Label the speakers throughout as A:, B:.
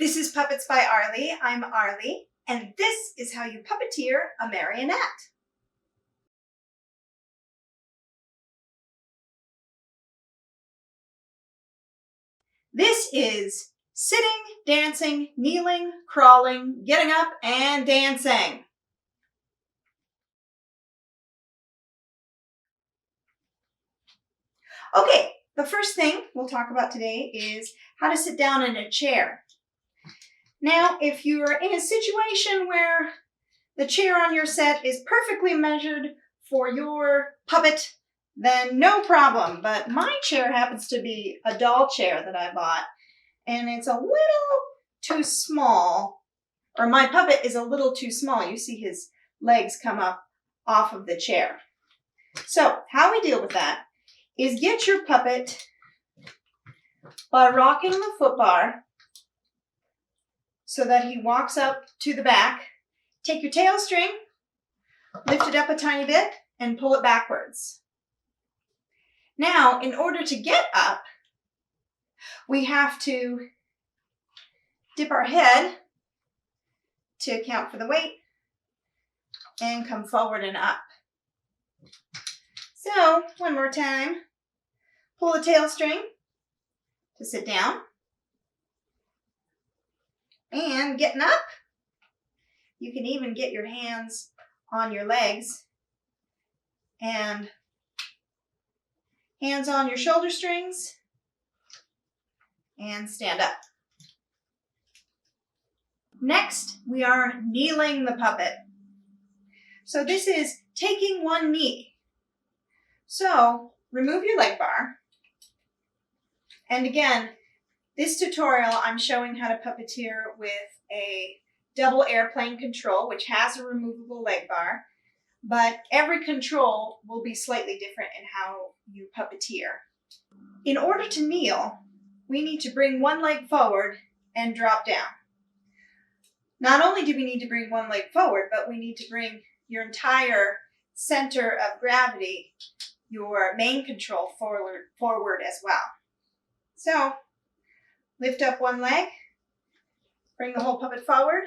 A: This is Puppets by Arlee. I'm Arlee, and this is how you puppeteer a marionette. This is sitting, dancing, kneeling, crawling, getting up, and dancing. Okay, the first thing we'll talk about today is how to sit down in a chair. Now, if you're in a situation where the chair on your set is perfectly measured for your puppet, then no problem. But my chair happens to be a doll chair that I bought, and it's a little too small, or my puppet is a little too small. You see his legs come up off of the chair. So how we deal with that is get your puppet by rocking the foot bar so that he walks up to the back. Take your tail string, lift it up a tiny bit, and pull it backwards. Now, in order to get up, we have to dip our head to account for the weight and come forward and up. So, one more time. Pull the tail string to sit down. And getting up, you can even get your hands on your legs and hands on your shoulder strings and stand up. Next, we are kneeling the puppet. So this is taking one knee. So remove your leg bar. And again, this tutorial, I'm showing how to puppeteer with a double airplane control, which has a removable leg bar, but every control will be slightly different in how you puppeteer. In order to kneel, we need to bring one leg forward and drop down. Not only do we need to bring one leg forward, but we need to bring your entire center of gravity, your main control, forward as well. So, lift up one leg, bring the whole puppet forward,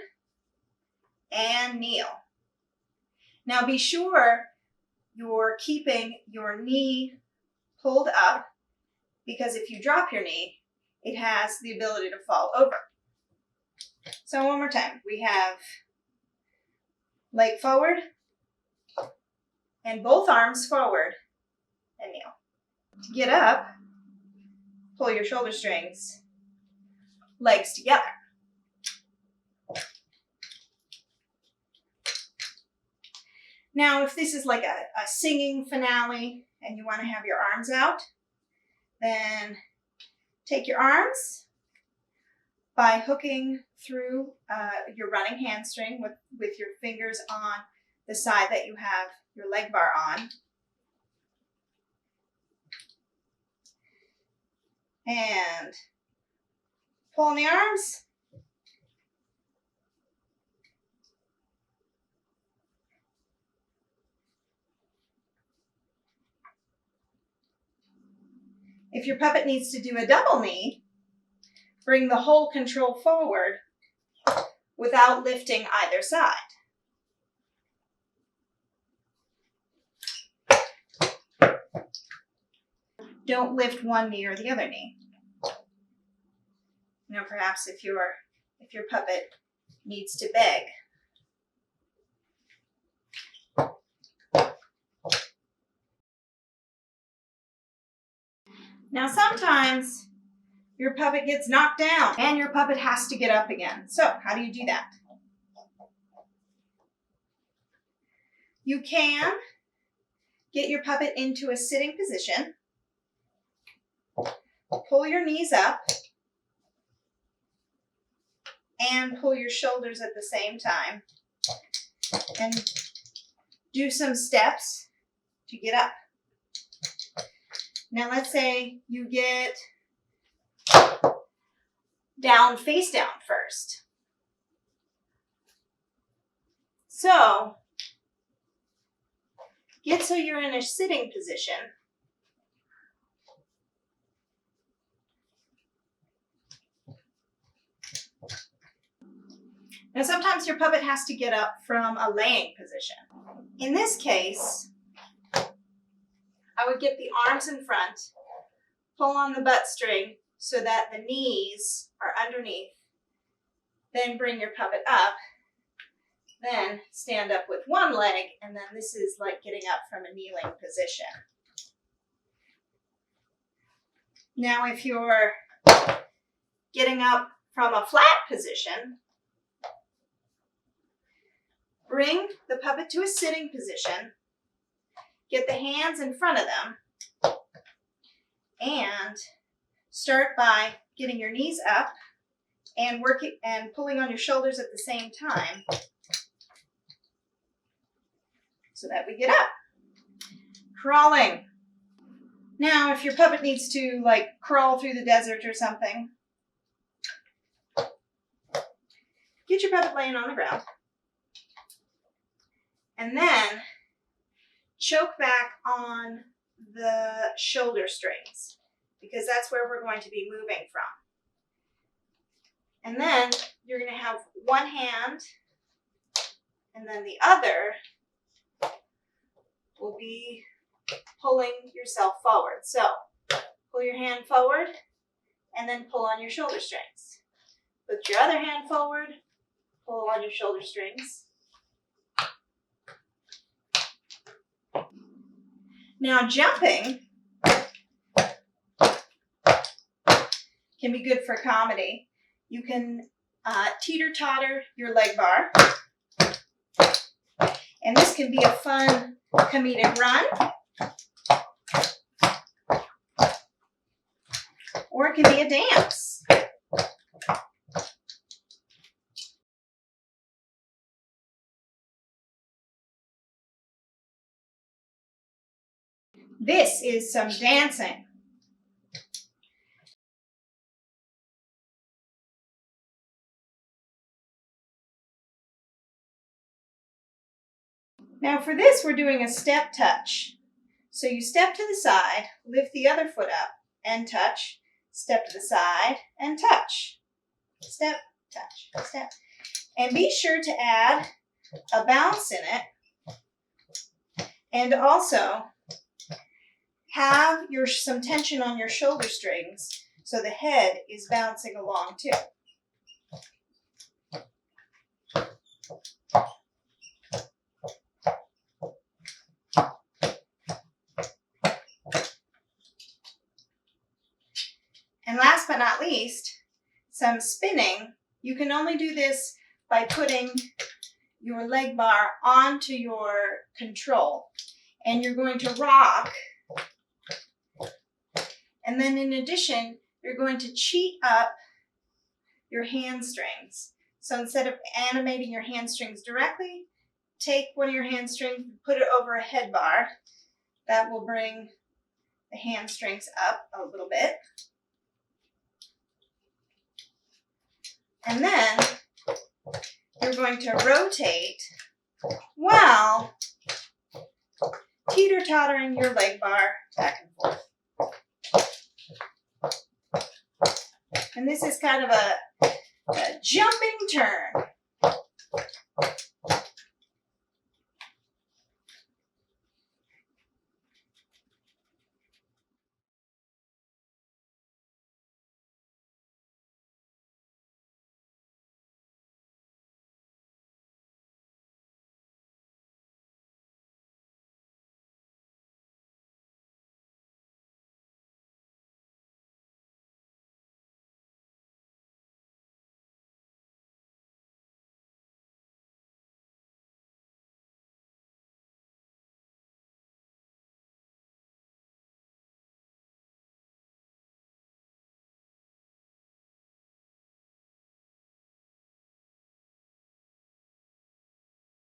A: and kneel. Now be sure you're keeping your knee pulled up, because if you drop your knee, it has the ability to fall over. So one more time, we have leg forward, and both arms forward, and kneel. To get up, pull your shoulder strings, legs together. Now, if this is like a singing finale and you want to have your arms out, then take your arms by hooking through your running hamstring with your fingers on the side that you have your leg bar on. And pull on the arms. If your puppet needs to do a double knee, bring the whole control forward without lifting either side. Don't lift one knee or the other knee. You know, perhaps if your puppet needs to beg. Now sometimes your puppet gets knocked down and your puppet has to get up again. So how do you do that? You can get your puppet into a sitting position. Pull your knees up and pull your shoulders at the same time. And do some steps to get up. Now let's say you get down, face down first. So, get so you're in a sitting position. Now sometimes your puppet has to get up from a laying position. In this case, I would get the arms in front, pull on the butt string so that the knees are underneath, then bring your puppet up, then stand up with one leg, and then this is like getting up from a kneeling position. Now if you're getting up from a flat position, bring the puppet to a sitting position, get the hands in front of them, and start by getting your knees up and working and pulling on your shoulders at the same time so that we get up. Crawling. Now, if your puppet needs to like crawl through the desert or something, get your puppet laying on the ground. And then choke back on the shoulder strings because that's where we're going to be moving from. And then you're going to have one hand and then the other will be pulling yourself forward. So pull your hand forward and then pull on your shoulder strings. Put your other hand forward, pull on your shoulder strings. Now jumping can be good for comedy. You can teeter-totter your leg bar. And this can be a fun comedic run. Or it can be a dance. This is some dancing. Now for this, we're doing a step touch. So you step to the side, lift the other foot up and touch, step to the side and touch. Step, touch, step. And be sure to add a bounce in it. And also have some tension on your shoulder strings so the head is bouncing along too. And last but not least, some spinning. You can only do this by putting your leg bar onto your control. And you're going to rock. And then in addition, you're going to cheat up your hamstrings. So instead of animating your hamstrings directly, take one of your hamstrings, put it over a head bar. That will bring the hamstrings up a little bit. And then you're going to rotate while teeter-tottering your leg bar back and forth. And this is kind of a jumping turn.